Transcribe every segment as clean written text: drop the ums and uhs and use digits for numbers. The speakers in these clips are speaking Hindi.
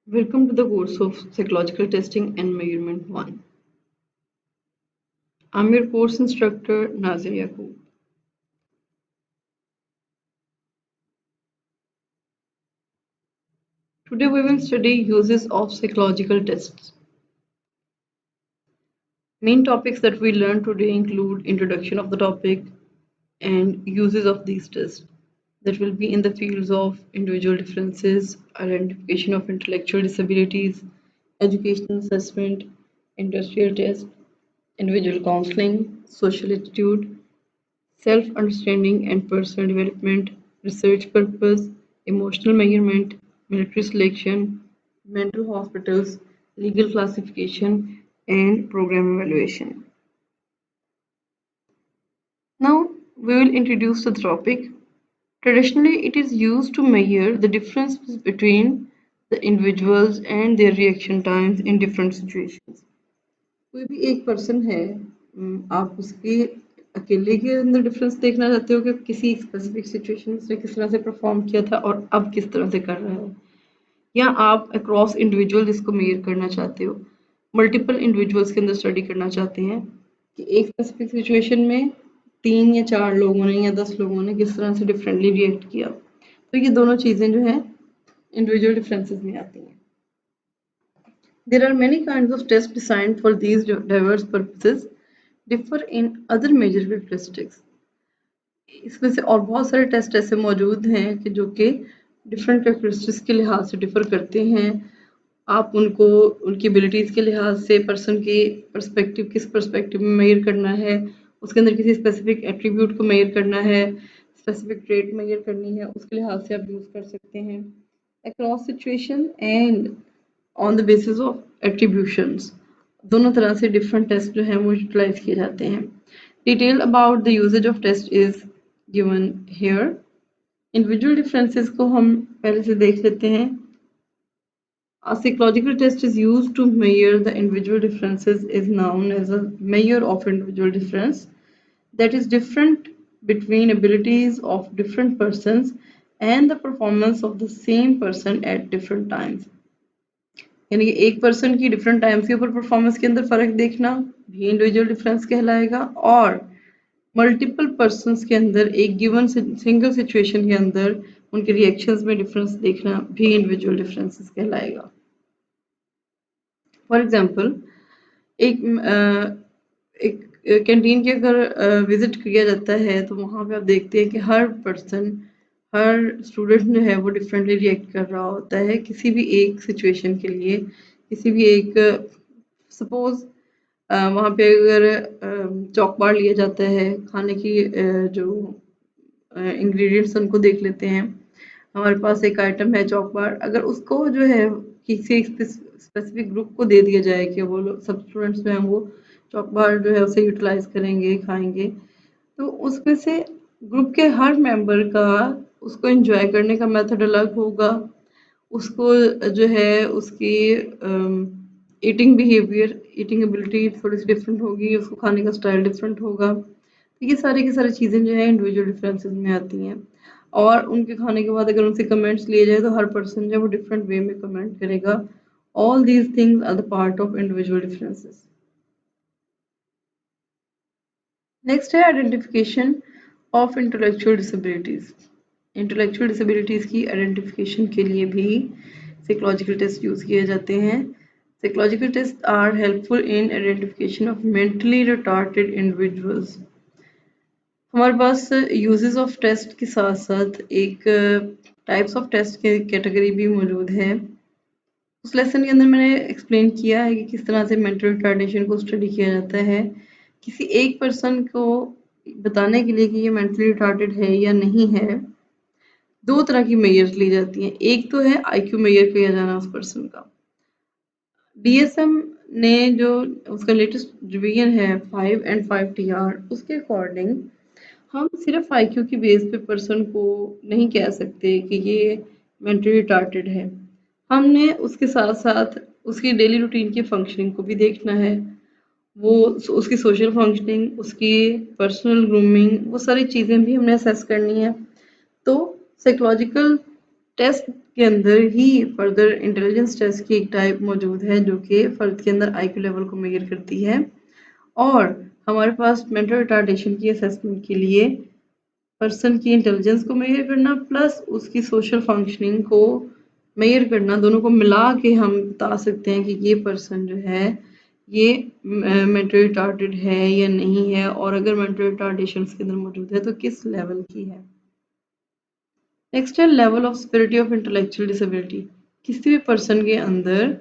Welcome to the course of Psychological Testing and Measurement 1. I'm your course instructor Nazir Yaqub. Today we will study uses of psychological tests. Main topics that we learn today include introduction of the topic and uses of these tests that will be in the fields of individual differences, identification of intellectual disabilities, educational assessment, industrial test, individual counseling, social attitude, self-understanding and personal development, research purpose, emotional measurement, military selection, mental hospitals, legal classification, and program evaluation. Now we will introduce the topic. Traditionally, it is used to measure the differences between the individuals and their reaction times in different situations. कोई भी एक पर्सन है, आप उसके अकेले के अंदर डिफरेंस देखना चाहते हो कि किसी स्पेसिफिक सिचुएशन में उसने किस तरह से परफॉर्म किया था और अब किस तरह से कर रहा है, या आप अक्रॉस इंडिविजुअल इसको मेजर करना चाहते हो, मल्टीपल इंडिविजुअल्स के अंदर स्टडी करना चाहते हैं कि एक स्पेसिफिक सिचुएशन में 3 या 4 लोगों ने या 10 लोगों ने किस तरह से डिफरेंटली रिएक्ट किया। तो ये दोनों चीज़ें जो है इंडिविजुअल डिफरेंसेस में आती हैं। There are many kinds of tests designed for these diverse purposes, differ in other major characteristics. इसमें से और बहुत सारे टेस्ट ऐसे मौजूद हैं कि जो कि डिफरेंट कैरेक्टरिस्टिक्स के लिहाज से डिफर करते हैं। आप उनको उनकी एबिलिटीज़ के लिहाज से पर्सन की पर्सपेक्टिव किस पर्सपेक्टिव में मेजर करना है, उसके अंदर किसी स्पेसिफिक एट्रीब्यूट को मेजर करना है, स्पेसिफिक ट्रेट मेजर करनी है, उसके लिहाज से आप यूज़ कर सकते हैं। Across situation and on the basis of attributions, दोनों तरह से डिफरेंट टेस्ट जो हैं वो यूटिलाइज किए जाते हैं। Detail about the usages of test is given here. Individual differences को हम पहले से देख लेते हैं। A psychological test is used to measure the individual differences is known as a measure of individual difference, that is different between abilities of different persons and the performance of the same person at different times. यानी कि एक पर्सन की डिफरेंट टाइम्स के ऊपर परफॉर्मेंस के अंदर फ़र्क देखना भी इंडिविजुअल डिफरेंस कहलाएगा, और मल्टीपल पर्सन्स के अंदर एक गिवन सिंगल सिचुएशन के अंदर उनके रिएक्शंस में डिफरेंस देखना भी इंडिविजुअल डिफरेंसेस कहलाएगा। फॉर एग्जांपल, एक कैंटीन के अगर विजिट किया जाता है तो वहाँ पे आप देखते हैं कि हर पर्सन, हर स्टूडेंट जो है वो डिफरेंटली रिएक्ट कर रहा होता है किसी भी एक सिचुएशन के लिए। किसी भी एक सपोज वहाँ पे अगर चॉक बार लिया जाता है, खाने की जो इंग्रेडिएंट्स उनको देख लेते हैं। हमारे पास एक आइटम है चॉक बार, अगर उसको जो है किसी स्पेसिफिक ग्रुप को दे दिया जाए कि वो लोग सब स्टूडेंट्स जो हैं वो चॉक बार जो है उसे यूटिलाइज करेंगे, खाएंगे, तो उसमें से ग्रुप के हर मेंबर का उसको एंजॉय करने का मेथड अलग होगा, उसको जो है उसकी ईटिंग बिहेवियर, ईटिंग एबिलिटी थोड़ी सी डिफरेंट होगी, उसको खाने का स्टाइल डिफरेंट होगा। तो ये सारी की सारी चीज़ें जो है इंडिविजुअल डिफरेंसेस में आती हैं, और उनके खाने के बाद अगर उनसे कमेंट्स लिए जाए तो हर पर्सन जो है वो डिफरेंट वे में कमेंट करेगा। All these things are the part of individual differences. Next है identification of intellectual disabilities. Intellectual disabilities की आइडेंटिफिकेशन के लिए भी साइकोलॉजिकल टेस्ट यूज़ किए जाते हैं। Psychological test are helpful in identification of mentally retarded individuals. हमारे पास यूजेस ऑफ टेस्ट के साथ साथ एक टाइप्स ऑफ टेस्ट की कैटेगरी भी मौजूद है। उस लेसन के अंदर मैंने एक्सप्लेन किया है कि किस तरह से मेंटल रिटार्डेशन को स्टडी किया जाता है। किसी एक पर्सन को बताने के लिए कि ये मेंटली रिटार्डेड है या नहीं है, दो तरह की मेजर्स ली जाती हैं। एक तो है आईक्यू मेजर किया जाना उस पर्सन का। डीएसएम ने जो उसका लेटेस्ट रिवीजन है 5 and 5 TR, उसके अकॉर्डिंग हम सिर्फ आईक्यू की बेस पे पर्सन को नहीं कह सकते कि ये मेंटली रिटार्डेड है। हमने उसके साथ साथ उसकी डेली रूटीन की फंक्शनिंग को भी देखना है, वो उसकी सोशल फंक्शनिंग, उसकी पर्सनल ग्रूमिंग, वो सारी चीज़ें भी हमने असेस करनी है। तो साइकोलॉजिकल टेस्ट के अंदर ही फर्दर इंटेलिजेंस टेस्ट की एक टाइप मौजूद है जो कि फर्द के अंदर आईक्यू लेवल को मेजर करती है। और हमारे पास मेंटल रिटार्डेशन की असेसमेंट के लिए पर्सन की इंटेलिजेंस को मेजर करना प्लस उसकी सोशल फंक्शनिंग को मेजर करना, दोनों को मिला के हम बता सकते हैं कि ये पर्सन जो है ये मेंटल रिटार्डेड है या नहीं है, और अगर मेंटल रिटार्डेशन के अंदर मौजूद है तो किस लेवल की है। नेक्स्ट है level of severity of intellectual disability. किसी भी पर्सन के अंदर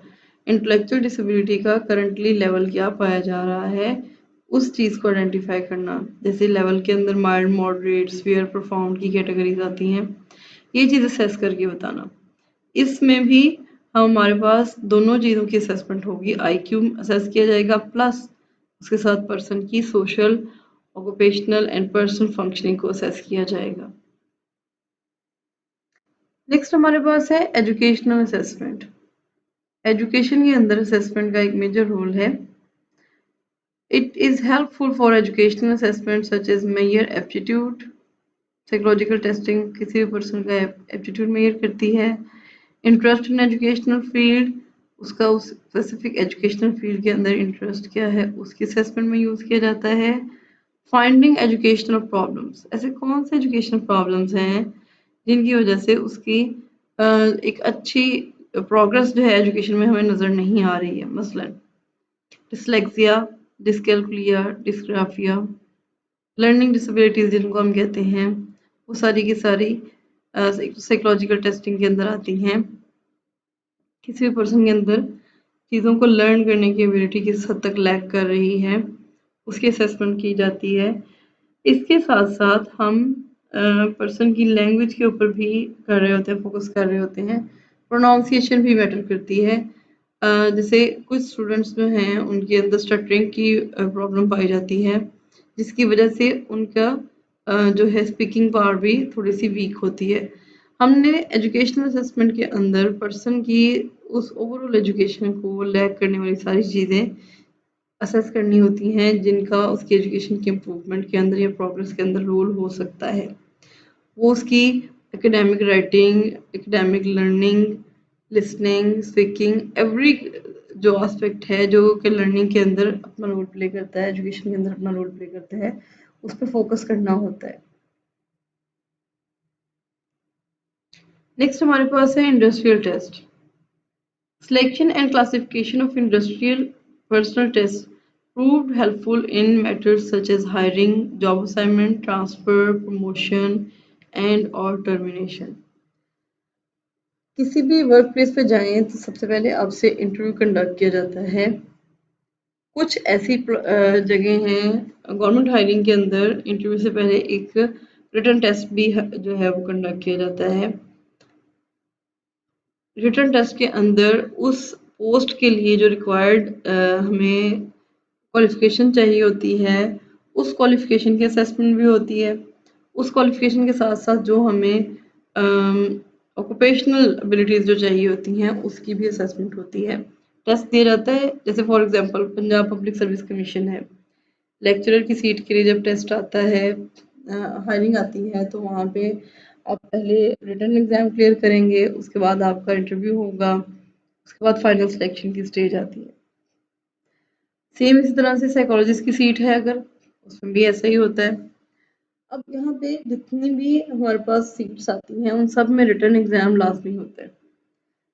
इंटेलेक्चुअल डिसेबिलिटी का करंटली लेवल क्या पाया जा रहा है, उस चीज़ को आइडेंटिफाई करना। जैसे लेवल के अंदर माइल्ड, मॉडरेट, सीवियर, प्रोफाउंड की कैटेगरीज आती हैं, ये चीज़ असेस करके बताना। इसमें भी हमारे पास दोनों चीज़ों की असेसमेंट होगी, आईक्यू असेस किया जाएगा प्लस उसके साथ पर्सन की social, occupational and personal functioning को असेस किया जाएगा। नेक्स्ट हमारे पास है एजुकेशनल असेसमेंट। एजुकेशन के अंदर असेसमेंट का एक मेजर रोल है। It is helpful for educational assessment such as measure aptitude. Psychological testing किसी भी पर्सन का एप्टीट्यूड मेजर करती है। इंटरेस्ट इन एजुकेशनल फील्ड, उसका उस स्पेसिफिक एजुकेशनल फील्ड के अंदर इंटरेस्ट क्या है उसकी असेसमेंट में यूज़ किया जाता है। फाइंडिंग एजुकेशनल प्रॉब्लम्स, ऐसे कौन से एजुकेशनल प्रॉब्लम्स हैं जिनकी वजह से उसकी एक अच्छी प्रोग्रेस जो है एजुकेशन में हमें नज़र नहीं आ रही है। मसलन डिसलेक्सिया, डिसकैल्कुलिया, डिस्ग्राफिया, लर्निंग डिसेबिलिटीज़ जिनको हम कहते हैं, वो सारी की सारी साइकोलॉजिकल टेस्टिंग के अंदर आती हैं। किसी भी पर्सन के अंदर चीज़ों को लर्न करने की एबिलिटी किस हद तक लैक कर रही है उसकी असेसमेंट की जाती है। इसके साथ साथ हम पर्सन की लैंग्वेज के ऊपर भी कर रहे होते हैं, फोकस कर रहे होते हैं। प्रोनाउंसिएशन भी मैटर करती है। जैसे कुछ स्टूडेंट्स जो हैं उनके अंदर स्टटरिंग की प्रॉब्लम पाई जाती है, जिसकी वजह से उनका जो है स्पीकिंग पावर भी थोड़ी सी वीक होती है। हमने एजुकेशनल असेसमेंट के अंदर पर्सन की उस ओवरऑल एजुकेशन को लैक करने वाली सारी चीज़ें असेस करनी होती हैं, जिनका उसकी एजुकेशन के इम्प्रूवमेंट के अंदर या प्रोग्रेस के अंदर रोल हो सकता है। वो उसकी academic writing, academic learning, listening, speaking, every जो एस्पेक्ट है जो कि लर्निंग के अंदर अपना रोल प्ले करता है, एजुकेशन के अंदर अपना रोल प्ले करता है, उस पर फोकस करना होता है। नेक्स्ट हमारे पास है industrial test. Selection and classification of industrial personal tests proved helpful in matters such as hiring, job assignment, transfer, promotion, and or termination. किसी भी वर्क प्लेस पे जाएं तो सबसे पहले आपसे इंटरव्यू कंडक्ट किया जाता है। कुछ ऐसी जगह हैं गवर्नमेंट हायरिंग के अंदर इंटरव्यू से पहले एक रिटन टेस्ट भी जो है वो कंडक्ट किया जाता है। रिटन टेस्ट के अंदर उस पोस्ट के लिए जो रिक्वायर्ड हमें क्वालिफिकेशन चाहिए होती है, उस क्वालिफिकेशन की असेसमेंट भी होती है। उस क्वालिफिकेशन के साथ साथ जो हमें ऑक्यूपेशनल एबिलिटीज़ जो चाहिए होती हैं उसकी भी असेसमेंट होती है। टेस्ट दिया जाता है, जैसे for example Punjab public service commission है, लेक्चरर की सीट के लिए जब टेस्ट आता है, हायरिंग आती है, तो वहाँ पे आप पहले रिटन एग्ज़ाम क्लियर करेंगे, उसके बाद आपका इंटरव्यू होगा, उसके बाद फाइनल सिलेक्शन की स्टेज आती है। सेम इसी तरह से साइकोलॉजिस्ट की सीट है अगर, उसमें भी ऐसा ही होता है। अब यहाँ पे जितनी भी हमारे पास सीट्स आती हैं उन सब में रिटन एग्ज़ाम लाजमी होता है।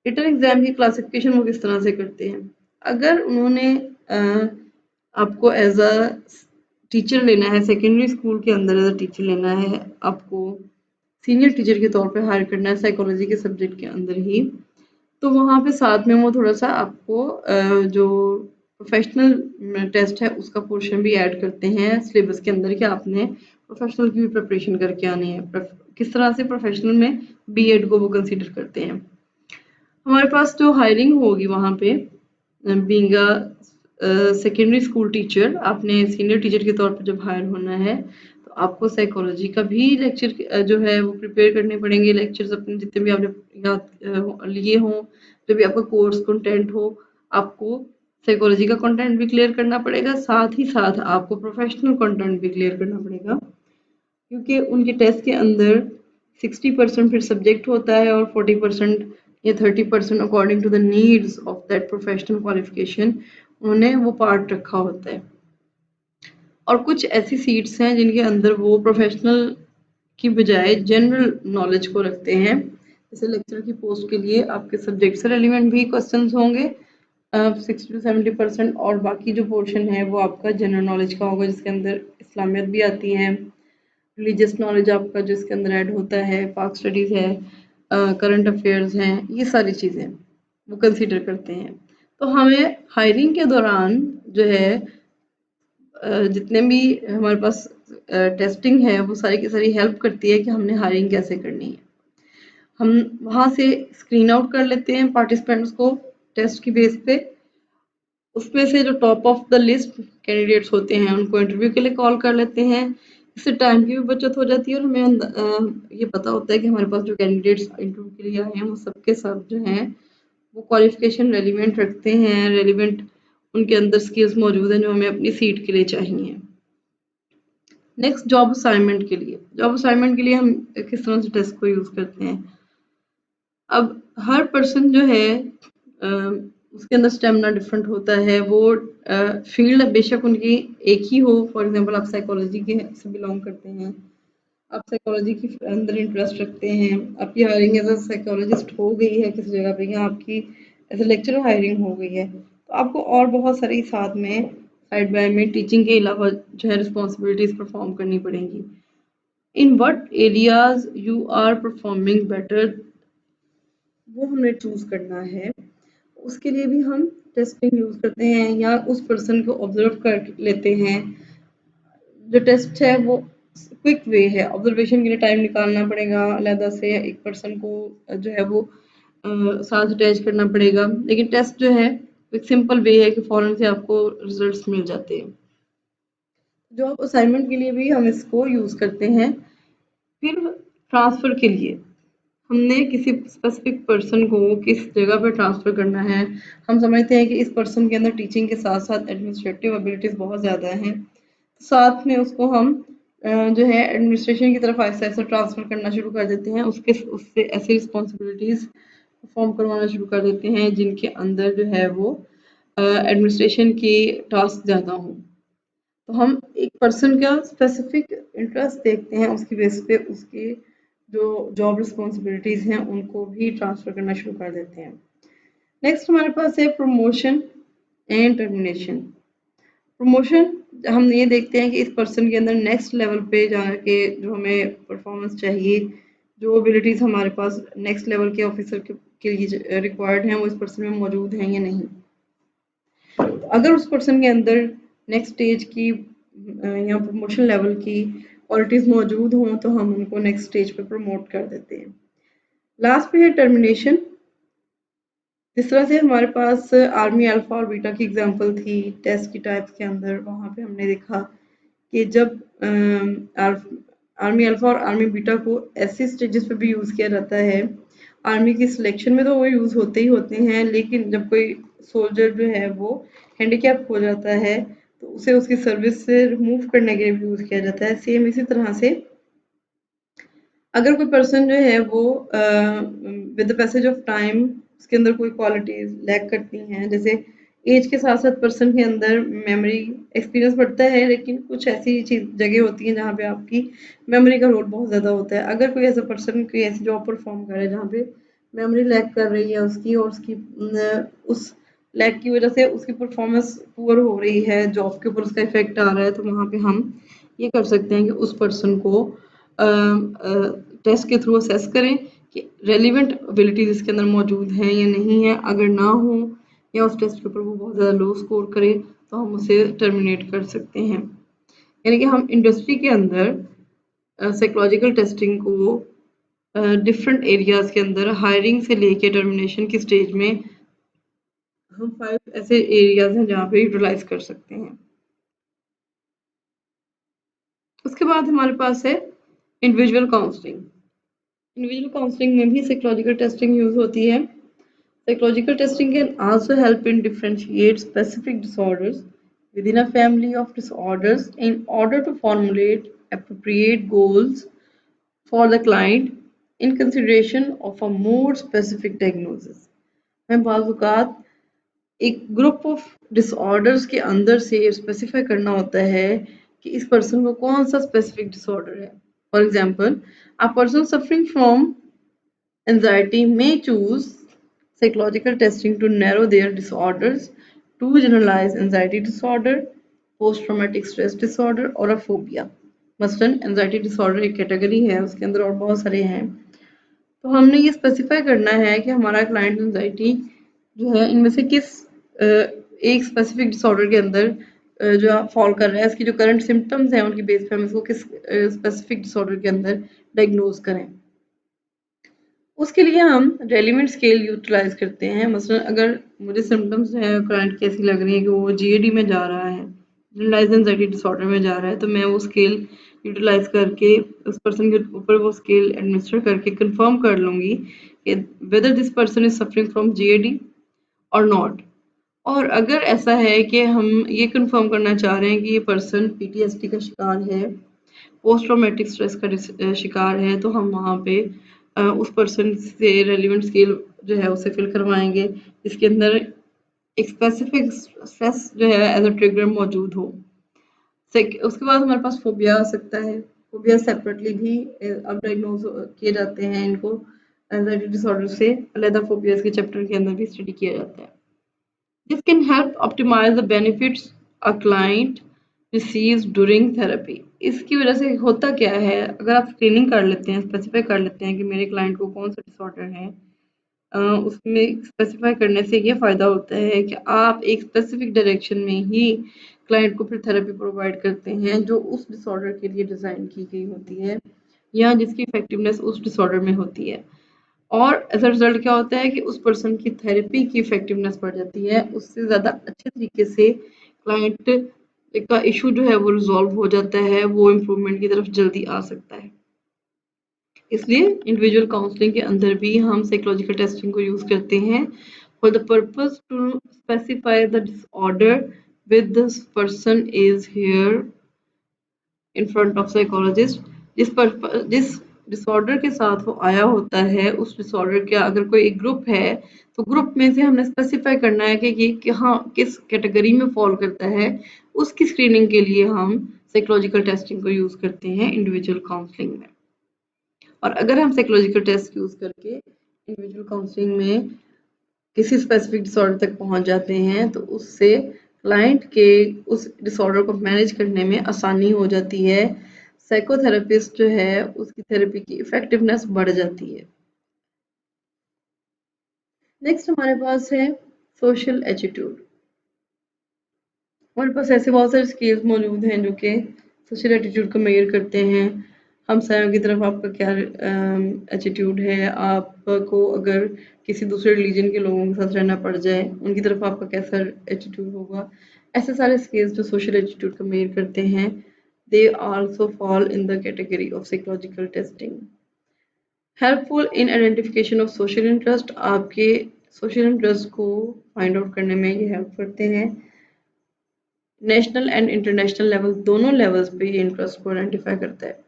रिटन एग्ज़ाम की क्लासिफिकेशन वो किस तरह से करते हैं, अगर उन्होंने आपको एज अ टीचर लेना है, सेकेंडरी स्कूल के अंदर एज अ टीचर लेना है, आपको सीनियर टीचर के तौर पे हायर करना है साइकोलॉजी के सब्जेक्ट के अंदर ही, तो वहाँ पे साथ में वो थोड़ा सा आपको जो प्रोफेशनल टेस्ट है उसका पोर्शन भी ऐड करते हैं सिलेबस के अंदर कि आपने प्रोफेशनल की भी प्रिपरेशन करके आनी है। किस तरह से प्रोफेशनल में बीएड को वो कंसीडर करते हैं। हमारे पास जो हायरिंग होगी वहाँ पे being a secondary school teacher, आपने सीनियर टीचर के तौर पर जब हायर होना है तो आपको साइकोलॉजी का भी लेक्चर जो है वो प्रिपेयर करने पड़ेंगे। लेक्चर्स अपने जितने भी आपने याद लिए हों, जो भी आपका कोर्स कंटेंट हो, आपको साइकोलॉजी का कंटेंट भी क्लियर करना पड़ेगा, साथ ही साथ आपको प्रोफेशनल कंटेंट भी क्लियर करना पड़ेगा, क्योंकि उनके टेस्ट के अंदर 60% फिर सब्जेक्ट होता है और 40% या 30% according to the needs of that professional qualification उन्होंने वो पार्ट रखा होता है। और कुछ ऐसी सीट्स हैं जिनके अंदर वो प्रोफेशनल की बजाय जनरल नॉलेज को रखते हैं। जैसे लेक्चर की पोस्ट के लिए आपके सब्जेक्ट से रेलिवेंट भी क्वेश्चंस होंगे 60 to 70%, और बाकी जो पोर्शन है वो आपका जनरल नॉलेज का होगा जिसके अंदर इस्लामियत भी आती है, रिलीजियस नॉलेज आपका जो इसके अंदर ऐड होता है, पाक स्टडीज़ है, करंट अफेयर्स हैं, ये सारी चीज़ें वो कंसीडर करते हैं। तो हमें हायरिंग के दौरान जो है जितने भी हमारे पास टेस्टिंग है वो सारी की सारी हेल्प करती है कि हमने हायरिंग कैसे करनी है। हम वहाँ से स्क्रीन आउट कर लेते हैं पार्टिसिपेंट्स को टेस्ट की बेस पे। उसमें से जो top of the list candidates होते हैं उनको इंटरव्यू के लिए कॉल कर लेते हैं। इससे टाइम की भी बचत हो जाती है और हमें ये पता होता है कि हमारे पास जो कैंडिडेट्स इंटरव्यू के लिए आए हैं वो सबके सब जो हैं वो क्वालिफिकेशन रेलिवेंट रखते हैं, रेलिवेंट उनके अंदर स्किल्स मौजूद हैं जो हमें अपनी सीट के लिए चाहिए। नेक्स्ट जॉब असाइनमेंट के लिए हम किस तरह से टेस्ट को यूज़ करते हैं। अब हर पर्सन जो है उसके अंदर स्टेमिना डिफरेंट होता है। वो फील्ड बेशक उनकी एक ही हो, फॉर एग्जांपल आप साइकोलॉजी के से बिलोंग करते हैं, आप साइकोलॉजी के अंदर इंटरेस्ट रखते हैं, आपकी हायरिंग एज अ साइकोलॉजिस्ट हो गई है किसी जगह पे, या आपकी एज अ लेक्चरर हायरिंग हो गई है, तो आपको और बहुत सारी साथ में साइड बाय में टीचिंग के अलावा जो है रिस्पॉन्सिबिलिटीज परफॉर्म करनी पड़ेंगी। In what areas you are performing better वो हमने चूज करना है। उसके लिए भी हम टेस्टिंग यूज करते हैं या उस पर्सन को ऑब्जर्व कर लेते हैं। जो टेस्ट है वो क्विक वे है, ऑब्जर्वेशन के लिए टाइम निकालना पड़ेगा अलहदा से, एक पर्सन को जो है वो साथ अटैच करना पड़ेगा, लेकिन टेस्ट जो है एक सिंपल वे है कि फौरन से आपको रिजल्ट्स मिल जाते हैं। जॉब असाइनमेंट के लिए भी हम इसको यूज करते हैं। फिर ट्रांसफर के लिए हमने किसी स्पेसिफिक पर्सन को किस जगह पर ट्रांसफ़र करना है। हम समझते हैं कि इस पर्सन के अंदर टीचिंग के साथ साथ एडमिनिस्ट्रेटिव एबिलिटीज़ बहुत ज़्यादा हैं, साथ में उसको हम जो है एडमिनिस्ट्रेशन की तरफ आहिस्ता आहिस्ता ट्रांसफ़र करना शुरू कर देते हैं। उसके उससे ऐसी रिस्पॉन्सिबिलिटीज़ परफॉर्म करवाना शुरू कर देते हैं जिनके अंदर जो है वो एडमिनिस्ट्रेशन की टास्क ज़्यादा हों। तो हम एक पर्सन का स्पेसिफिक इंटरेस्ट देखते हैं, उसकी बेस पे उसके जो जॉब रिस्पॉन्सिबिलिटीज़ हैं उनको भी ट्रांसफ़र करना शुरू कर देते हैं। नेक्स्ट हमारे पास है प्रमोशन एंड टर्मिनेशन। प्रमोशन हम ये देखते हैं कि इस पर्सन के अंदर नेक्स्ट लेवल पे जाके जो हमें परफॉर्मेंस चाहिए, जो एबिलिटीज़ हमारे पास नेक्स्ट लेवल के ऑफिसर के लिए रिक्वायर्ड हैं वो इस पर्सन में मौजूद हैं या नहीं। अगर उस पर्सन के अंदर नेक्स्ट स्टेज की या प्रमोशन लेवल की क्वालिटीज़ मौजूद हों तो हम उनको नेक्स्ट स्टेज पे प्रमोट कर देते हैं। लास्ट पे है टर्मिनेशन। जिस तरह से हमारे पास आर्मी अल्फा और बीटा की एग्जांपल थी टेस्ट की टाइप्स के अंदर, वहाँ पे हमने देखा कि जब आर्मी अल्फा और आर्मी बीटा को ऐसे स्टेजेस पे भी यूज़ किया जाता है। आर्मी की सिलेक्शन में तो वो यूज़ होते ही होते हैं, लेकिन जब कोई सोल्जर जो है वो हैंडीकैप हो जाता है तो उसे उसकी सर्विस से रिमूव करने के लिए भी यूज़ किया जाता है। सेम इसी तरह से अगर कोई पर्सन जो है वो with the passage of time उसके अंदर कोई क्वालिटीज लैक करती हैं, जैसे एज के साथ साथ पर्सन के अंदर मेमोरी एक्सपीरियंस बढ़ता है, लेकिन कुछ ऐसी चीज जगह होती हैं जहाँ पे आपकी मेमोरी का रोल बहुत ज़्यादा होता है। अगर कोई ऐसा पर्सन कोई ऐसी जॉब परफॉर्म करे जहाँ पे मेमोरी लैक कर रही है उसकी, और उसकी उस लैक की वजह से उसकी परफॉर्मेंस पुअर हो रही है, जॉब के ऊपर उसका इफेक्ट आ रहा है, तो वहाँ पे हम ये कर सकते हैं कि उस पर्सन को टेस्ट के थ्रू असेस करें कि रेलिवेंट एबिलिटीज इसके अंदर मौजूद हैं या नहीं है। अगर ना हो या उस टेस्ट के ऊपर वो बहुत ज़्यादा लो स्कोर करे तो हम उसे टर्मिनेट कर सकते हैं। यानी कि हम इंडस्ट्री के अंदर साइकोलॉजिकल टेस्टिंग को डिफरेंट एरियाज के अंदर हायरिंग से लेके टर्मिनेशन की स्टेज में हम 5 ऐसे एरियाज हैं जहाँ पे यूटिलाइज कर सकते हैं। उसके बाद हमारे पास है इंडिविजुअल काउंसलिंग। इंडिविजुअल काउंसलिंग में भी साइकोलॉजिकल टेस्टिंग यूज होती है। Psychological testing can also help in differentiate specific disorders within a family of disorders in order to formulate appropriate goals for the client. in consideration of a more specific diagnosis. मैं बाज़ औक़ात एक ग्रुप ऑफ डिसऑर्डर्स के अंदर से स्पेसिफाई करना होता है कि इस पर्सन को कौन सा स्पेसिफिक डिसऑर्डर है. For example, a person suffering from anxiety may choose psychological testing to narrow their disorders to generalized anxiety disorder, post-traumatic stress disorder और a phobia. मसलन एंजाइटी डिसऑर्डर एक कैटेगरी है, उसके अंदर और बहुत सारे हैं. तो हमने ये स्पेसिफाई करना है कि हमारा क्लाइंट एंजाइटी जो है इनमें से किस एक स्पेसिफिक डिसऑर्डर के अंदर जो फॉल कर रहा है, इसकी जो करंट सिम्टम्स हैं उनकी बेस पे हम इसको किस स्पेसिफिक डिसऑर्डर के अंदर डायग्नोज करें. उसके लिए हम रेलिवेंट स्केल यूटिलाइज करते हैं. मसलन अगर मुझे सिम्टम्स जो है क्लाइंट की ऐसी लग रही है कि वो जीएडी में जा रहा है, जनरलाइज्ड एंजाइटी डिसऑर्डर में जा रहा है, तो मैं वो स्केल यूटिलाइज करके उस पर्सन के ऊपर वो स्केल एडमिनिस्टर करके कंफर्म कर लूँगी कि whether this person is suffering from GAD और नॉट. और अगर ऐसा है कि हम ये कंफर्म करना चाह रहे हैं कि ये पर्सन पीटीएसडी का शिकार है, पोस्ट ट्रॉमेटिक स्ट्रेस का शिकार है, तो हम वहाँ पे उस पर्सन से रेलिवेंट स्केल जो है उसे फिल करवाएंगे जिसके अंदर एक स्पेसिफिक स्ट्रेस जो है एज अ ट्रिगर मौजूद हो. उसके बाद हमारे पास फोबिया आ सकता है. फोबिया सेपरेटली भी अब डायग्नोज किए जाते हैं. इनको एंजाइटी डिसऑर्डर से अलग फोबियाज के चैप्टर के अंदर भी स्टडी किया जाता है. This can help optimise the benefits a client receives during therapy. इसकी वजह से होता क्या है, अगर आप स्क्रीनिंग कर लेते हैं, स्पेसिफाई कर लेते हैं कि मेरे क्लाइंट को कौन सा डिसऑर्डर है, उसमें स्पेसिफाई करने से ये फ़ायदा होता है कि आप एक स्पेसिफिक डायरेक्शन में ही क्लाइंट को फिर थेरेपी प्रोवाइड करते हैं जो उस डिसऑर्डर के लिए डिज़ाइन की गई होती है या जिसकी इफेक्टिवनेस उस डिसऑर्डर में होती है. और एज अ रिजल्ट क्या होता है कि उस पर्सन की थेरेपी की इफेक्टिवनेस बढ़ जाती है, उससे ज़्यादा अच्छे तरीके से क्लाइंट का इशू जो है वो रिजॉल्व हो जाता है, वो इम्प्रूवमेंट की तरफ जल्दी आ सकता है. इसलिए इंडिविजुअल काउंसलिंग के अंदर भी हम साइकोलॉजिकल टेस्टिंग को यूज़ करते हैं for the purpose to specify the disorder with this person is here in front of psychologist. जिस डिसऑर्डर के साथ वो आया होता है, उस डिसऑर्डर का अगर कोई एक ग्रुप है तो ग्रुप में से हमने स्पेसिफाई करना है कि ये कि हाँ किस कैटेगरी में फॉल करता है. उसकी स्क्रीनिंग के लिए हम साइकोलॉजिकल टेस्टिंग को यूज़ करते हैं इंडिविजुअल काउंसलिंग में. और अगर हम साइकोलॉजिकल टेस्ट यूज़ करके इंडिविजुअल काउंसलिंग में किसी स्पेसिफिक डिसऑर्डर तक पहुंच जाते हैं तो उससे क्लाइंट के उस डिसऑर्डर को मैनेज करने में आसानी हो जाती है. साइकोथेरेपिस्ट जो है उसकी थेरेपी की इफेक्टिवनेस बढ़ जाती है. नेक्स्ट हमारे पास है सोशल एटीट्यूड. हमारे पास ऐसे बहुत सारे स्केल्स मौजूद हैं जो कि सोशल एटीट्यूड को मेजर करते हैं. हमसायों की तरफ आपका क्या एटीट्यूड है, आपको अगर किसी दूसरे रिलीजन के लोगों के साथ रहना पड़ जाए उनकी तरफ आपका कैसा एटीट्यूड होगा. ऐसे सारे स्केल्स जो सोशल एटीट्यूड को मेजर करते हैं, they also fall in the category of psychological testing. Helpful in identification of social interest. आपके सोशल इंटरेस्ट को फाइंड आउट करने में ये हेल्प करते हैं. नेशनल एंड इंटरनेशनल लेवल दोनों लेवल्स पे ये इंटरेस्ट को आइडेंटिफाई करता है.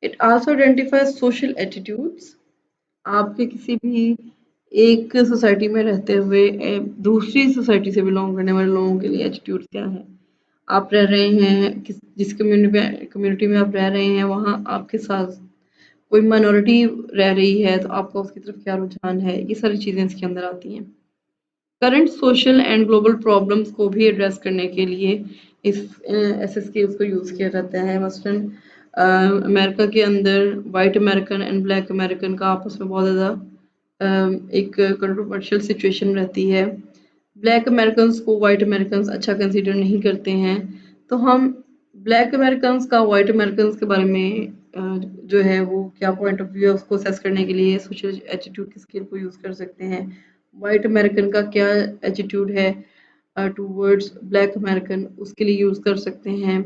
It also identifies social attitudes. आपके किसी भी एक सोसाइटी में रहते हुए दूसरी सोसाइटी से बिलोंग करने वाले लोगों के लिए एटीट्यूड क्या है. आप रह रहे हैं जिस कम्युनिटी में आप रह रहे हैं वहाँ आपके साथ कोई माइनॉरिटी रह रही है तो आपका उसकी तरफ क्या रुझान है. ये सारी चीज़ें इसके अंदर आती हैं. Current social and global problems को भी एड्रेस करने के लिए इस ऐसे स्किल्स को यूज़ किया जाता है. मसलन अमेरिका के अंदर white American and black American का आपस में बहुत ज़्यादा एक कंट्रोवर्शियल सिचुएशन रहती है. ब्लैक अमेरिकन को वाइट अमेरिकन अच्छा कंसिडर नहीं करते हैं, तो हम ब्लैक अमेरिकन का वाइट अमेरिकन के बारे में जो है वो क्या पॉइंट ऑफ व्यू है उसको असेस करने के लिए सोशल एटीट्यूड की स्किल को यूज़ कर सकते हैं. वाइट अमेरिकन का क्या एटीट्यूड है टूवर्ड्स ब्लैक अमेरिकन, उसके लिए यूज़ कर सकते हैं.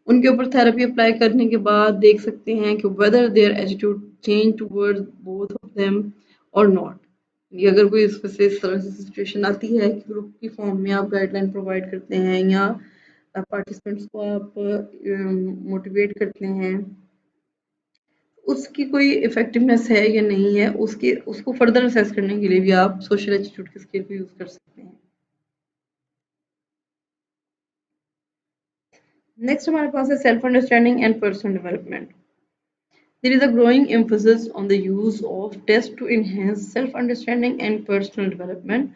उनके ऊपर थेरेपी अप्लाई करने के बाद देख सकते हैं कि whether their attitude change towards both of them और नॉट. ये अगर कोई इस तरह से सिचुएशन आती है कि ग्रुप की फॉर्म में आप गाइडलाइन प्रोवाइड करते हैं या पार्टिसिपेंट्स को आप मोटिवेट करते हैं, उसकी कोई इफेक्टिवनेस है या नहीं है, उसके उसको फर्दर असेस करने के लिए भी आप सोशल एटीट्यूड के स्केल को यूज कर सकते हैं। नेक्स्ट हमारे पास है self understanding and personal development. There is a growing emphasis on the use of tests to enhance self-understanding and personal development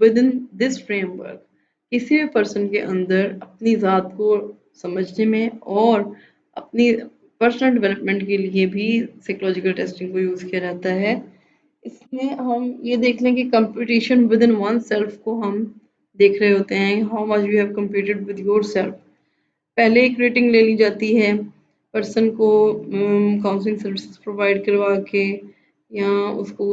within this framework. किसी भी पर्सन के अंदर अपनी ज़ात को समझने में और अपनी पर्सनल डेवलपमेंट के लिए भी साइकोलॉजिकल टेस्टिंग को यूज़ किया जाता है। इसमें हम ये देख लें कि competition with in one self को हम देख रहे होते हैं, how much you have competed with your self. पहले एक रेटिंग ले ली जाती है पर्सन को काउंसलिंग सर्विसेज प्रोवाइड करवा के, या उसको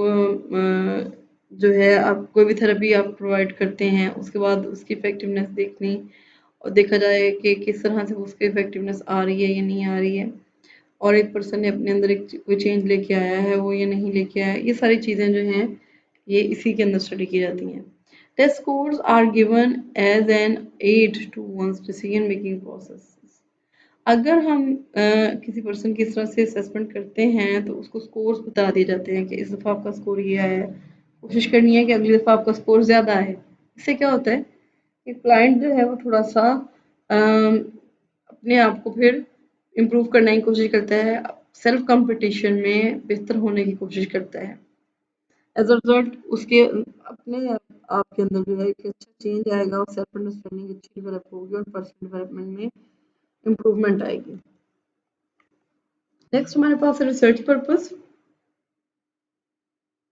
जो है आप कोई भी थेरेपी आप प्रोवाइड करते हैं, उसके बाद उसकी इफेक्टिवनेस देखनी और देखा जाए कि किस तरह से उसकी इफेक्टिवनेस आ रही है या नहीं आ रही है, और एक पर्सन ने अपने अंदर एक कोई चेंज लेके आया है वो या नहीं लेके आया। ये सारी चीज़ें जो हैं ये इसी के अंदर स्टडी की जाती हैं। Test scores are given as an aid to one's decision making process. अगर हम किसी पर्सन की इस तरह से असेसमेंट करते हैं तो उसको स्कोर्स बता दिए जाते हैं कि इस दफ़ा आपका स्कोर ये आया है, कोशिश करनी है कि अगली दफ़ा आपका स्कोर ज़्यादा आए। इससे क्या होता है कि क्लाइंट जो है वो थोड़ा सा अपने आप को फिर इम्प्रूव करने की कोशिश करता है, सेल्फ कंपटीशन में बेहतर होने की कोशिश करता है। एज अ रिजल्ट उसके अपने आप के अंदर जो है एक अच्छा चेंज आएगा और सेल्फ अंडरस्टैंडिंग अच्छी डेवलप होगी और पर्सनल डेवलपमेंट में इम्प्रूवमेंट आएगी। नेक्स्ट हमारे पास है रिसर्च पर्पस।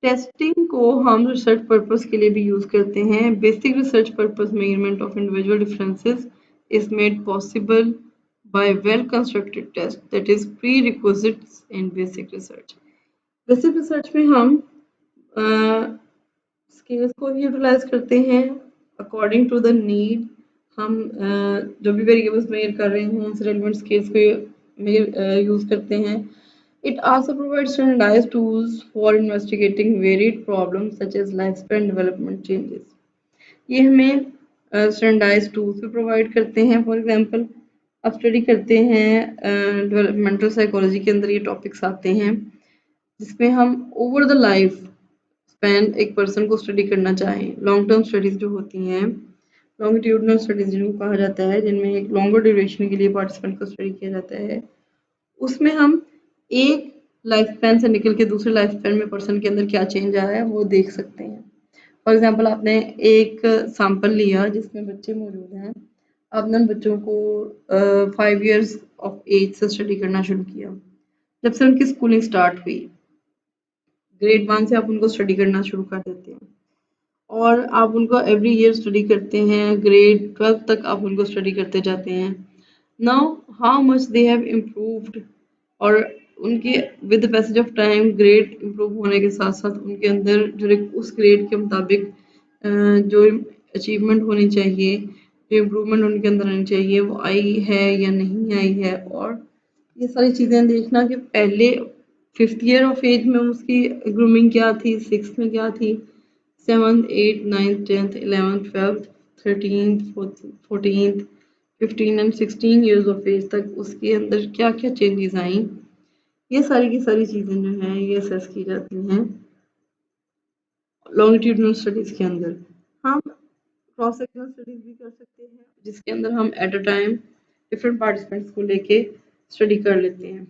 टेस्टिंग को हम रिसर्च पर्पस के लिए भी यूज करते हैं। Basic research purpose measurement of individual differences is made possible by well constructed test that is prerequisites in basic research. Basic research में हम स्किल्स को यूटिलाइज करते हैं अकॉर्डिंग टू द नीड। हम जो भी वेरिएबल्स मेजर कर रहे हैं उनसे रेलिवेंट स्किल्स को यूज करते हैं। It also provides standardized tools for investigating varied problems such as lifespan development changes. ये हमें स्टैंडर्डाइज टूल्स भी प्रोवाइड करते हैं। फॉर एग्जांपल आप स्टडी करते हैं डेवलपमेंटल साइकोलॉजी के अंदर ये टॉपिक्स आते हैं जिसमें हम ओवर द लाइफ स्पैन एक पर्सन को स्टडी करना चाहें। लॉन्ग टर्म स्टडीज जो होती हैं, लॉन्गिट्यूडनल स्टडीज जिनको कहा जाता है, जिनमें एक लॉन्गर ड्यूरेशन के लिए पार्टिसिपेंट को स्टडी किया जाता है, उसमें हम एक लाइफ स्पैन से निकल के दूसरे लाइफ स्पैन में पर्सन के अंदर क्या चेंज आया है वो देख सकते हैं। फॉर एग्जांपल आपने एक सैंपल लिया जिसमें बच्चे मौजूद हैं, आपने उन बच्चों को 5 इयर्स ऑफ एज से स्टडी करना शुरू किया। जब से उनकी स्कूलिंग स्टार्ट हुई, ग्रेड 1 से आप उनको स्टडी करना शुरू कर देते हैं और आप उनको एवरी ईयर स्टडी करते हैं, ग्रेड 12 तक आप उनको स्टडी करते जाते हैं। Now how much they have improved, और उनके with the passage of time grade improve होने के साथ साथ उनके अंदर जो उस ग्रेड के मुताबिक जो अचीवमेंट होनी चाहिए, जो इम्प्रूवमेंट उनके अंदर आनी चाहिए वो आई है या नहीं आई है। और ये सारी चीज़ें देखना कि पहले 5th ईयर ऑफ एज में उसकी ग्रूमिंग क्या थी, 6th में क्या थी, 7th 8th 9th 10th 11th 12th 13th 14th 15 and 16 years of as तक उसके अंदर क्या क्या चेंजेस आई। ये सारी की सारी चीज़ें जो हैं ये असेस की जाती हैं लॉन्गिट्यूडनल स्टडीज़ के अंदर। हम क्रॉस सेक्शनल स्टडीज़ भी कर सकते हैं जिसके अंदर हम at a time different participants को लेके स्टडी कर लेते हैं।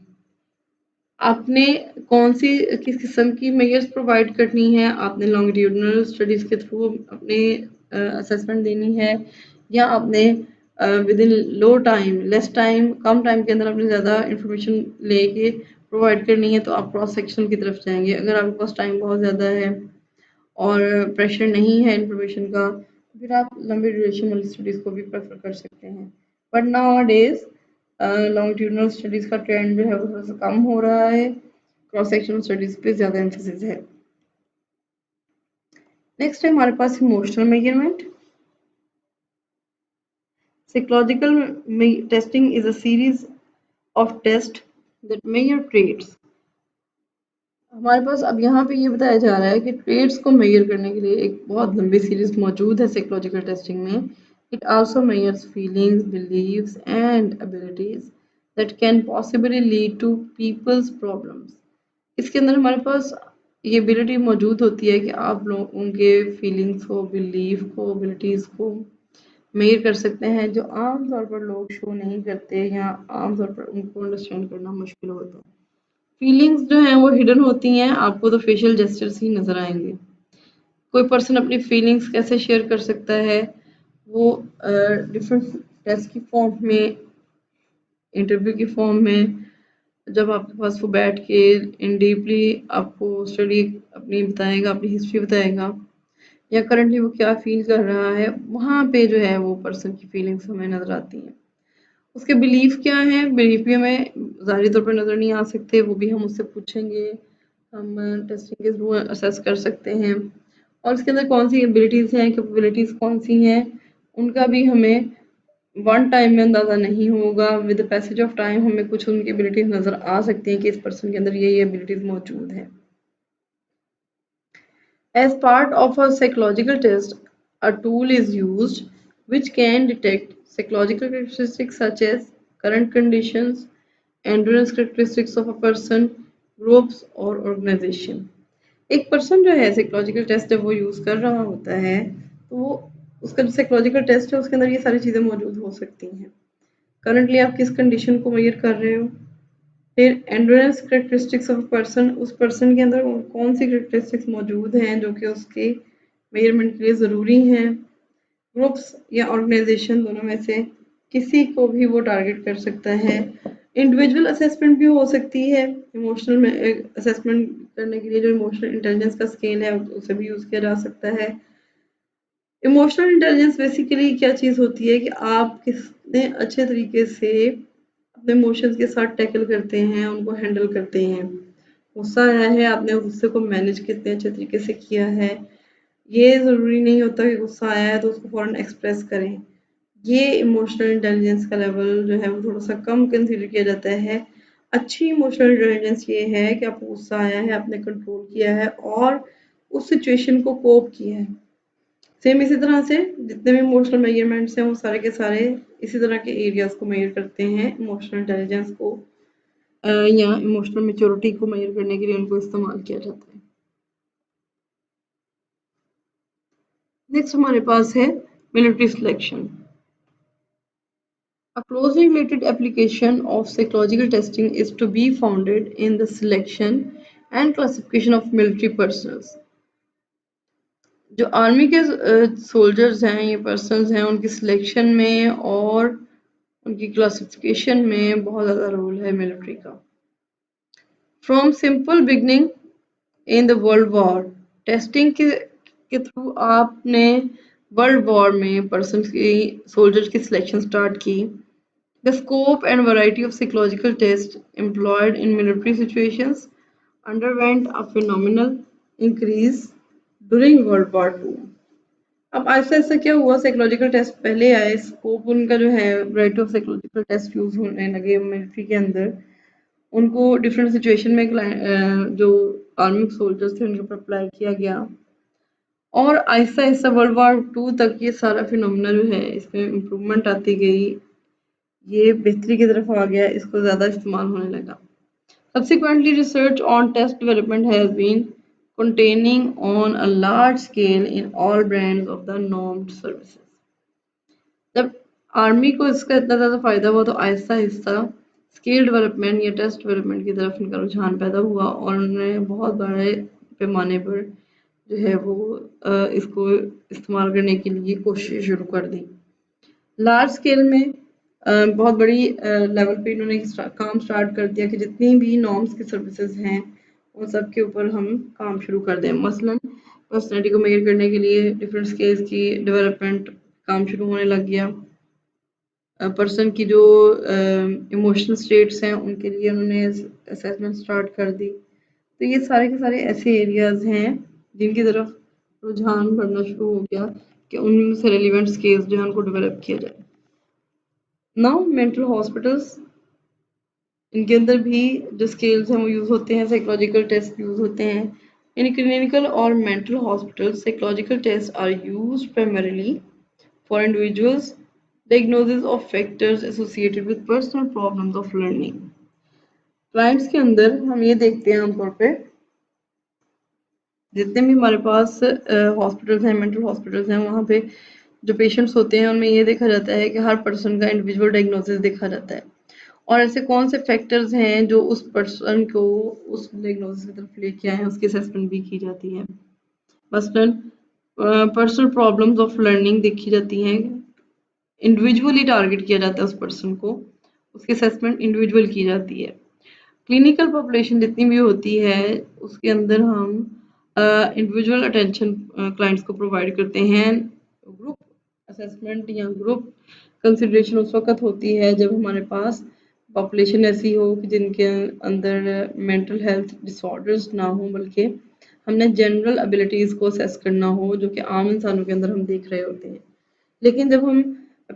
आपने कौन सी किस किस्म की मेजर्स प्रोवाइड करनी है, आपने लॉन्गिट्यूडनल स्टडीज़ के थ्रू अपने असेसमेंट देनी है, या आपने with in low time less time come time के अंदर आपने ज़्यादा इंफॉर्मेशन लेके प्रोवाइड करनी है, तो आप क्रॉस सेक्शन की तरफ जाएंगे। अगर आपके पास टाइम बहुत ज़्यादा है और प्रेशर नहीं है इंफॉर्मेशन का, फिर आप लंबी ड्यूरेशन वाली स्टडीज़ को भी प्रेफर कर सकते हैं। But now days longitudinal studies का ट्रेंड जो है वो थोड़ा सा कम हो रहा है, क्रॉस सेक्शनल स्टडीज़ पे ज़्यादा एम्फेसिस है। नेक्स्ट है हमारे पास emotional measurement. Psychological testing is a series of test that measure traits. हमारे पास अब यहाँ पे ये बताया जा रहा है कि ट्रेड्स को मेजर करने के लिए एक बहुत लंबी सीरीज मौजूद है साइकोलॉजिकल टेस्टिंग में। It also measures feelings, beliefs and abilities that can possibly lead to people's problems. इसके अंदर हमारे पास ये एबिलिटी मौजूद होती है कि आप लोगों के फीलिंग्स को, बिलीफ को, एबिलिटीज़ को मेजर कर सकते हैं, जो आम तौर पर लोग शो नहीं करते या आम तौर पर उनको अंडरस्टैंड करना मुश्किल होता है। फीलिंग्स जो हैं वो हिडन होती हैं, आपको तो फेशियल जेस्चर्स ही नज़र आएंगे। कोई पर्सन अपनी फीलिंग्स कैसे शेयर कर सकता है, वो डिफरेंट टेस्ट की फॉर्म में, इंटरव्यू की फॉर्म में, जब आपके पास वो बैठ के इन डीपली आपको स्टडी अपनी बताएगा, अपनी हिस्ट्री बताएगा या करंटली वो क्या फील कर रहा है, वहाँ पे जो है वो पर्सन की फीलिंग्स हमें नज़र आती हैं। उसके बिलीफ क्या हैं, बिलीफ भी हमें ज़ाहिरी तौर पर नज़र नहीं आ सकते, वो भी हम उससे पूछेंगे, हम टेस्टिंग के थ्रू असेस कर सकते हैं। और उसके अंदर कौन सी एबिलिटीज़ हैं, कैपेबिलिटीज़ कौन सी हैं, उनका भी हमें वन टाइम में अंदाज़ा नहीं होगा। With the passage of time हमें कुछ उनकी एबिलिटीज़ नज़र आ सकती हैं कि इस पर्सन के अंदर ये एबिलिटीज़ मौजूद हैं। As part of a psychological test, a tool is used which can detect psychological characteristics such as current conditions, endurance characteristics of a person, groups or organization. एक पर्सन जो है साइकोलॉजिकल टेस्ट जब वो यूज़ कर रहा होता है, तो वो उसका जो साइकोलॉजिकल टेस्ट है उसके अंदर ये सारी चीज़ें मौजूद हो सकती हैं। करंटली आप किस कंडीशन को मेजर कर रहे हो, फिर एंडोरेंस करेक्टरिस्टिक्स ऑफ पर्सन, उस पर्सन के अंदर कौन सी करेक्टरिस्टिक्स मौजूद हैं जो कि उसके मेजरमेंट के लिए ज़रूरी हैं। ग्रुप्स या ऑर्गेनाइजेशन, दोनों में से किसी को भी वो टारगेट कर सकता है। इंडिविजुअल असेसमेंट भी हो सकती है, इमोशनल असेसमेंट करने के लिए जो इमोशनल इंटेलिजेंस का स्केल है उसे भी यूज़ किया जा सकता है। इमोशनल इंटेलिजेंस बेसिकली क्या चीज़ होती है कि आप कितने अच्छे तरीके से अपने इमोशंस के साथ टैकल करते हैं, उनको हैंडल करते हैं। गुस्सा आया है, आपने गुस्से को मैनेज कितने अच्छे तरीके से किया है। ये ज़रूरी नहीं होता कि गुस्सा आया है तो उसको फ़ौरन एक्सप्रेस करें। ये इमोशनल इंटेलिजेंस का लेवल जो है वो थोड़ा-सा कम कंसीडर किया जाता है। अच्छी इमोशनल इंटेलिजेंस ये है कि आपको गुस्सा आया है, आपने कंट्रोल किया है और उस सिचुएशन को कोप किया है। सेम इसी तरह से जितने भी इमोशनल मेजरमेंट्स हैं वो सारे के सारे इसी तरह के एरियाज को मेजर करते हैं, इमोशनल इंटेलिजेंस को या इमोशनल मेच्योरिटी को मेजर करने के लिए उनको इस्तेमाल किया जाता है। नेक्स्ट हमारे पास है military selection. A closely related application of psychological testing is to be founded in the selection and classification of military personnel. जो आर्मी के सोल्जर्स हैं, ये पर्सनस हैं, उनकी सिलेक्शन में और उनकी क्लासिफिकेशन में बहुत ज़्यादा रोल है मिलिट्री का। From simple beginning in the world war, testing के थ्रू आपने वर्ल्ड वॉर में पर्सन की, सोल्जर्स की सिलेक्शन स्टार्ट की। The scope and variety of psychological test employed in military situations underwent a phenomenal increase during World War II. अब ऐसा ऐसा क्या हुआ, साइकोलॉजिकल टेस्ट पहले आए, स्कोप उनका जो है variety of psychological test use होने लगे मिलिट्री के अंदर, उनको डिफरेंट सिचुएशन में जो आर्मी सोल्जर्स थे उनके ऊपर अप्लाई किया गया और Aahista Aahista world war to तक ये सारा फिनोमिना जो है इसमें इम्प्रूवमेंट आती गई, ये बेहतरी की तरफ आ गया, इसको ज़्यादा इस्तेमाल होने लगा। Subsequently, research on test development has been containing on a large scale in all brands of the normed services. जब आर्मी को इसका इतना ज़्यादा फायदा हुआ तो आहिस्ता आहिस्ता स्किल डेवलपमेंट या टेस्ट डेवलपमेंट की तरफ इनका रुझान पैदा हुआ और उन्होंने बहुत बड़े पैमाने पर जो है वो इसको इस्तेमाल करने के लिए कोशिश शुरू कर दी। लार्ज स्केल में बहुत बड़ी लेवल पे इन्होंने काम स्टार्ट कर दिया कि जितनी भी नॉर्म्स की सर्विसेज हैं उन सब के ऊपर हम काम शुरू कर दें। मसलन पर्सनैलिटी को मेजर करने के लिए डिफरेंट स्केल्स की डेवलपमेंट काम शुरू होने लग गया। पर्सन की जो इमोशनल स्टेट्स हैं उनके लिए उन्होंने असेसमेंट स्टार्ट कर दी। तो ये सारे के सारे ऐसे एरियाज हैं जिनकी तरफ रुझान बढ़ना शुरू हो गया कि उनमें से रेलिवेंट स्केल्स जो है उनको डेवलप किया जाए। नाउ मेंटल हॉस्पिटल्स, इनके अंदर भी जो स्केल्स हैं वो यूज़ होते हैं, साइकोलॉजिकल टेस्ट यूज़ होते हैं। इन क्लिनिकल और mental hospitals psychological test are used primarily for individuals diagnosis of factors associated with personal problems of learning. Clients के अंदर हम ये देखते हैं आमतौर पे जितने भी हमारे पास हॉस्पिटल्स हैं, मेंटल हॉस्पिटल्स हैं, वहाँ पे जो पेशेंट्स होते हैं उनमें ये देखा जाता है कि हर पर्सन का इंडिविजुअल डायग्नोसिस देखा जाता है और ऐसे कौन से फैक्टर्स हैं जो उस पर्सन को उस डायग्नोसिस की तरफ लेके आए हैं, उसकी असेसमेंट भी की जाती है। मसलन पर्सनल प्रॉब्लम्स ऑफ लर्निंग देखी जाती हैं, इंडिविजुअली टारगेट किया जाता है उस पर्सन को, उसकी असेसमेंट इंडिविजुअल की जाती है। क्लिनिकल पॉपुलेशन जितनी भी होती है उसके अंदर हम इंडिविजुअल अटेंशन क्लाइंट्स को प्रोवाइड करते हैं। ग्रुप असेसमेंट या ग्रुप कंसिडरेशन उस वक्त होती है जब हमारे पास पॉपुलेशन ऐसी हो कि जिनके अंदर मेंटल हेल्थ डिसऑर्डर्स ना हो, बल्कि हमने जनरल एबिलिटीज़ को असेस करना हो जो कि आम इंसानों के अंदर हम देख रहे होते हैं। लेकिन जब हम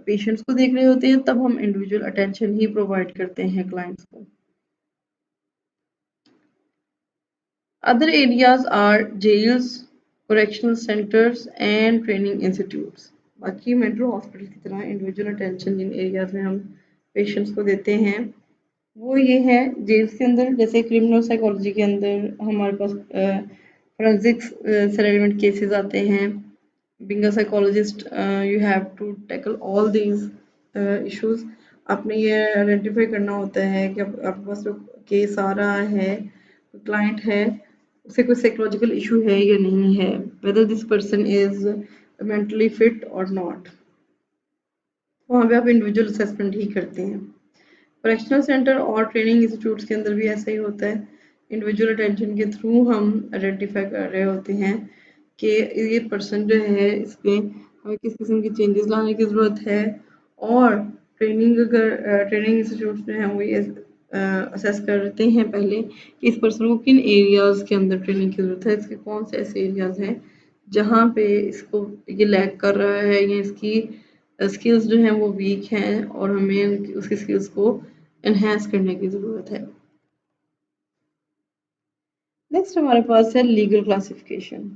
पेशेंट्स को देख रहे होते हैं तब हम इंडिविजुअल अटेंशन ही प्रोवाइड करते हैं क्लाइंट्स को। Other areas are jails, correctional centers and training institutes. बाकी मेट्रो हॉस्पिटल की तरह इंडिविजुअल अटेंशन जिन एरियाज में हम पेशेंट्स को देते हैं वो ये है जेल्स के अंदर, जैसे क्रिमिनल साइकोलॉजी के अंदर हमारे पास फोरेंसिक्स से रेलिवेंट केसेस आते हैं। Being a psychologist you have to tackle all these issues. आपने ये आइडेंटिफाई करना होता है कि आपके पास जो केस आ रहा है, क्लाइंट है, उसे कोई साइकोलॉजिकल इशू है या नहीं है, whether this person is mentally fit और नॉट। वहाँ पे आप इंडिविजुअल असेसमेंट ही करते हैं। करेक्शनल सेंटर और ट्रेनिंग इंस्टीट्यूट्स के अंदर भी ऐसा ही होता है। इंडिविजुअल अटेंशन के थ्रू हम आइडेंटिफाई कर रहे होते हैं कि ये पर्सन जो है इसमें हमें किस किस्म की चेंजेस लाने की ज़रूरत है, और ट्रेनिंग अगर ट्रेनिंग इंस्टीट्यूट्स जो हैं वो ये असेस करते हैं पहले कि इस पर्सन को किन एरियाज़ के अंदर ट्रेनिंग की ज़रूरत है, इसके कौन से ऐसे एरियाज़ हैं जहाँ पे इसको ये लैक कर रहा है या इसकी स्किल्स जो हैं वो वीक हैं और हमें उसकी स्किल्स को एनहेंस करने की ज़रूरत है। नेक्स्ट हमारे पास है legal classification.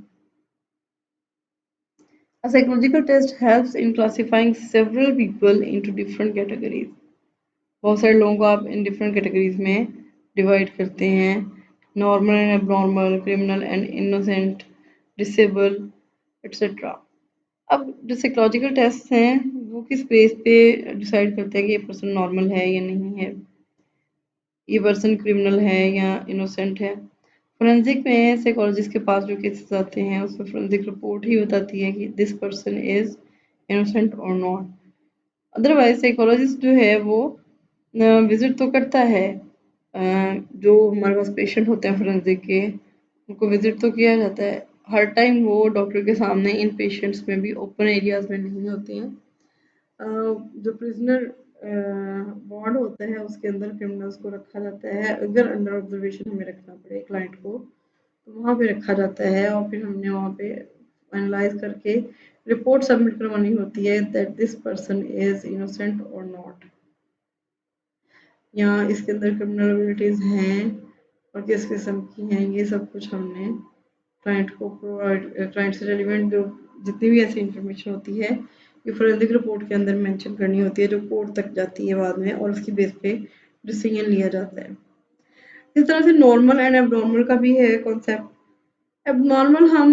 A psychological test helps in classifying several people into different categories. बहुत सारे लोगों को आप इन डिफरेंट कैटेगरीज में डिवाइड करते हैं, normal and abnormal, criminal and innocent, disable etcetera. अब जो साइकोलॉजिकल टेस्ट हैं वो किस बेस पे डिसाइड करते हैं कि ये पर्सन नॉर्मल है या नहीं है, ये पर्सन क्रिमिनल है या इनोसेंट है। फोरेंसिक में साइकोलॉजिस्ट के पास जो केसेस आते हैं उसमें फोरेंसिक रिपोर्ट ही बताती है कि दिस पर्सन इज इनोसेंट और नॉट। अदरवाइज साइकोलॉजिस्ट जो है वो विजिट तो करता है, जो हमारे पास पेशेंट होते हैं फोरेंसिक के उनको विजिट तो किया जाता है। हर टाइम वो डॉक्टर के सामने इन पेशेंट्स में भी ओपन एरियाज में नहीं होते हैं। जो प्रिजनर वार्ड होता है उसके अंदर क्रिमिनल्स को रखा जाता है, अगर अंडर ऑब्जर्वेशन हमें रखना पड़े क्लाइंट को तो वहाँ पे रखा जाता है और फिर हमने वहाँ पे एनालाइज करके रिपोर्ट सबमिट करवानी होती है that this person is innocent और नॉट, या इसके अंदर क्रिमिनल एबिलिटीज हैं और किस किस्म की हैं, ये सब कुछ हमने क्लाइंट को प्रोवाइड, क्लाइंट से रेलिवेंट जो जितनी भी ऐसी इंफॉर्मेशन होती है ये फोरेंसिक रिपोर्ट के अंदर मेंशन करनी होती है, जो कोर्ट तक जाती है बाद में और उसकी बेस पे डिसीजन लिया जाता है। इस तरह से नॉर्मल एंड एबनॉर्मल का भी है कॉन्सेप्ट। एबनॉर्मल हम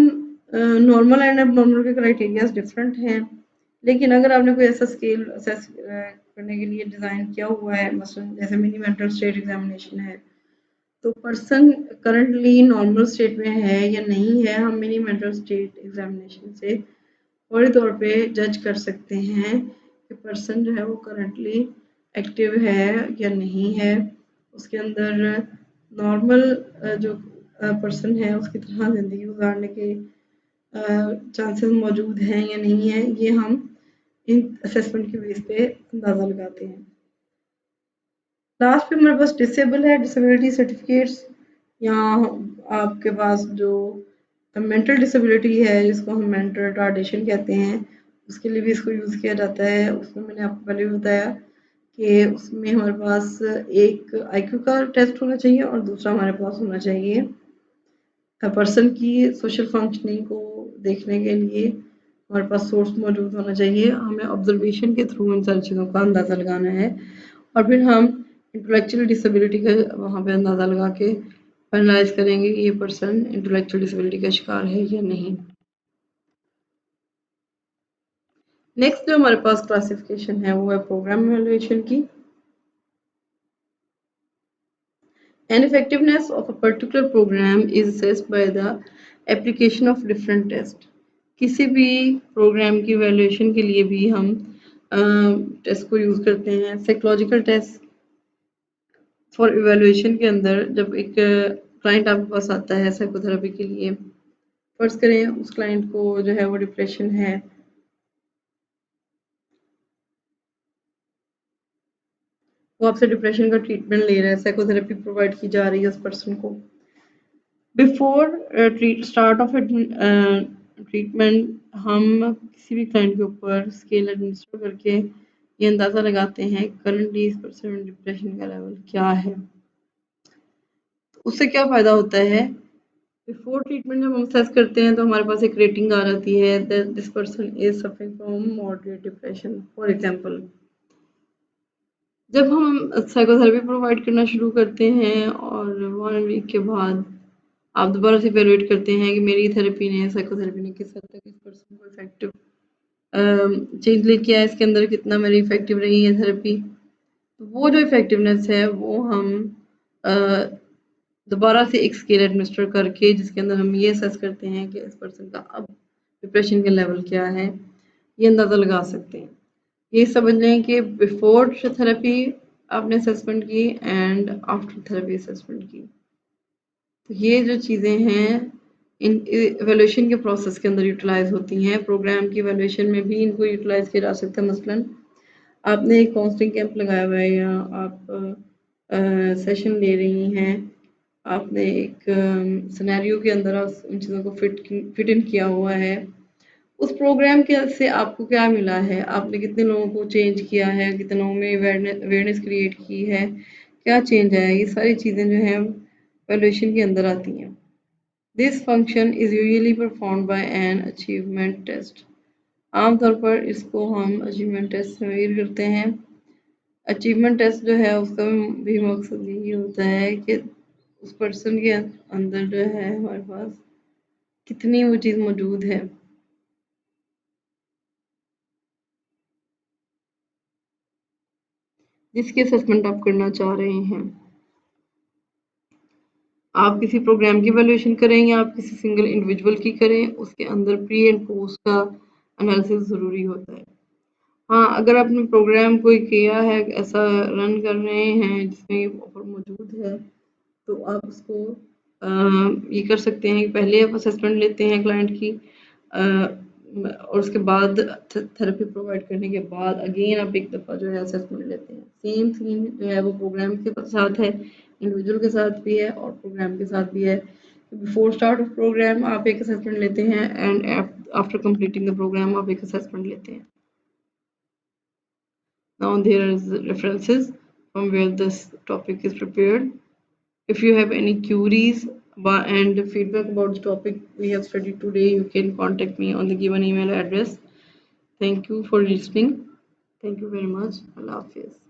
नॉर्मल एंड एबनॉर्मल के क्राइटेरियाज डिफरेंट हैं, लेकिन अगर आपने कोई ऐसा स्केल असेस करने के लिए डिज़ाइन किया हुआ है, मसलन जैसे मिनी मेंटल स्टेट एग्जामिनेशन है, तो पर्सन करंटली नॉर्मल स्टेट में है या नहीं है, हम मिनी मेंटल स्टेट एग्जामिनेशन से फौरी तौर पे जज कर सकते हैं कि पर्सन जो है वो करंटली एक्टिव है या नहीं है, उसके अंदर नॉर्मल जो पर्सन है उसकी तरह ज़िंदगी गुजारने के चांसेस मौजूद हैं या नहीं है, ये हम इन असेसमेंट के बेस पे अंदाज़ा लगाते हैं। लास्ट पे हमारे पास डिसेबल है, डिसेबिलिटी सर्टिफिकेट्स, या आपके पास जो मेंटल डिसेबिलिटी है जिसको हम मेंटल रिटार्डेशन कहते हैं, उसके लिए भी इसको यूज़ किया जाता है। उसमें मैंने आपको पहले भी बताया कि उसमें हमारे पास एक आईक्यू का टेस्ट होना चाहिए और दूसरा हमारे पास होना चाहिए पर्सन की सोशल फंक्शनिंग को देखने के लिए हमारे पास सोर्स मौजूद होना चाहिए, हमें ऑब्जर्वेशन के थ्रू इन सारी चीज़ों का अंदाज़ा लगाना है और फिर हम इंटेलेक्चुअल डिसेबिलिटी का वहाँ पे अंदाज़ा लगा के फाइनलाइज करेंगे कि ये पर्सन इंटेलेक्चुअल डिसेबिलिटी का शिकार है या नहीं। नेक्स्ट जो हमारे पास क्लासिफिकेशन है वो है प्रोग्राम इवैल्यूएशन की। An effectiveness of a particular program is assessed by the application of different tests. किसी भी प्रोग्राम की वैल्यूएशन के लिए भी हम टेस्ट को यूज़ करते हैं। साइकोलॉजिकल टेस्ट फॉर इवैल्यूएशन के अंदर जब एक क्लाइंट आपके पास आता है साइकोथेरेपी के लिए, फर्ज करें उस क्लाइंट को जो है वो डिप्रेशन है, वो आपसे डिप्रेशन का ट्रीटमेंट ले रहा है, साइकोथेरेपी प्रोवाइड की जा रही है उस पर्सन को। बिफोर स्टार्ट ऑफ ट्रीटमेंट हम किसी भी क्लाइंट के ऊपर स्केल एडमिनिस्टर करके ये अंदाज़ा लगाते हैं करंटली इस पर्सन में डिप्रेशन का लेवल क्या है। तो उससे क्या फ़ायदा होता है, बिफोर ट्रीटमेंट जब हम असेस करते हैं तो हमारे पास एक रेटिंग आ जाती है that this person is suffering from moderate depression for example. जब हम साइकोथेरेपी प्रोवाइड करना शुरू करते हैं और 1 वीक के बाद आप दोबारा से इवैल्यूएट करते हैं कि मेरी थेरेपी ने साइकोथेरेपी ने किस हद तक इस पर्सन को इफेक्टिव चेंज लेके आया, इसके अंदर कितना मेरी इफेक्टिव रही है थेरेपी। तो वो जो इफेक्टिवनेस है वो हम दोबारा से एक स्केल एडमिनिस्टर करके जिसके अंदर हम ये असेस करते हैं कि इस पर्सन का अब डिप्रेशन का लेवल क्या है, ये अंदाज़ा लगा सकते हैं। ये समझ लें कि बिफोर थेरेपी आपने असेसमेंट की एंड आफ्टर थेरेपी असेसमेंट की। तो ये जो चीज़ें हैं इन एवोल्यूशन के प्रोसेस के अंदर यूटिलाइज होती हैं। प्रोग्राम की एवोल्यूशन में भी इनको यूटिलाइज किया जा सकता है। मसलन आपने एक काउंसलिंग कैंप लगाया हुआ है या आप सेशन ले रही हैं, आपने एक सिनेरियो के अंदर उन चीज़ों को फिट इन किया हुआ है। उस प्रोग्राम के से आपको क्या मिला है, आपने कितने लोगों को चेंज किया है, कितने लोगों में अवेयरनेस क्रिएट की है, क्या चेंज आया, ये सारी चीज़ें जो हैं वैल्यूएशन के अंदर आती हैं। This function is usually performed by an achievement test. आमतौर पर इसको हम अचीवमेंट टेस्ट से मेजर करते हैं। अचीवमेंट टेस्ट जो है उसका भी मकसद यही होता है कि उस पर्सन के अंदर जो है हमारे पास कितनी वो चीज़ मौजूद है। जिसकी असेसमेंट आप करना चाह रहे हैं। आप किसी प्रोग्राम की वैल्यूएशन करें या आप किसी सिंगल इंडिविजुअल की करें, उसके अंदर प्री एंड पोस्ट का एनालिसिस ज़रूरी होता है। हाँ, अगर आपने प्रोग्राम कोई किया है, ऐसा रन कर रहे हैं जिसमें ये ऑफर मौजूद है, तो आप उसको ये कर सकते हैं कि पहले आप असेसमेंट लेते हैं क्लाइंट की और उसके बाद थेरेपी प्रोवाइड करने के बाद अगेन आप एक दफ़ा जो है असेसमेंट लेते हैं। सेम सीन जो है वो प्रोग्राम के साथ है, इंडिविजुअल के साथ भी है और प्रोग्राम के साथ भी है। बिफोर स्टार्ट ऑफ प्रोग्राम आप एक असेसमेंट लेते हैं and after completing the programme आप एक असेसमेंट लेते हैं। Now there is references from where this topic is prepared. If you have any queries and feedback about the topic we have studied today, you can contact me on the given email address. Thank you for listening. Thank you very much. Allah Hafiz.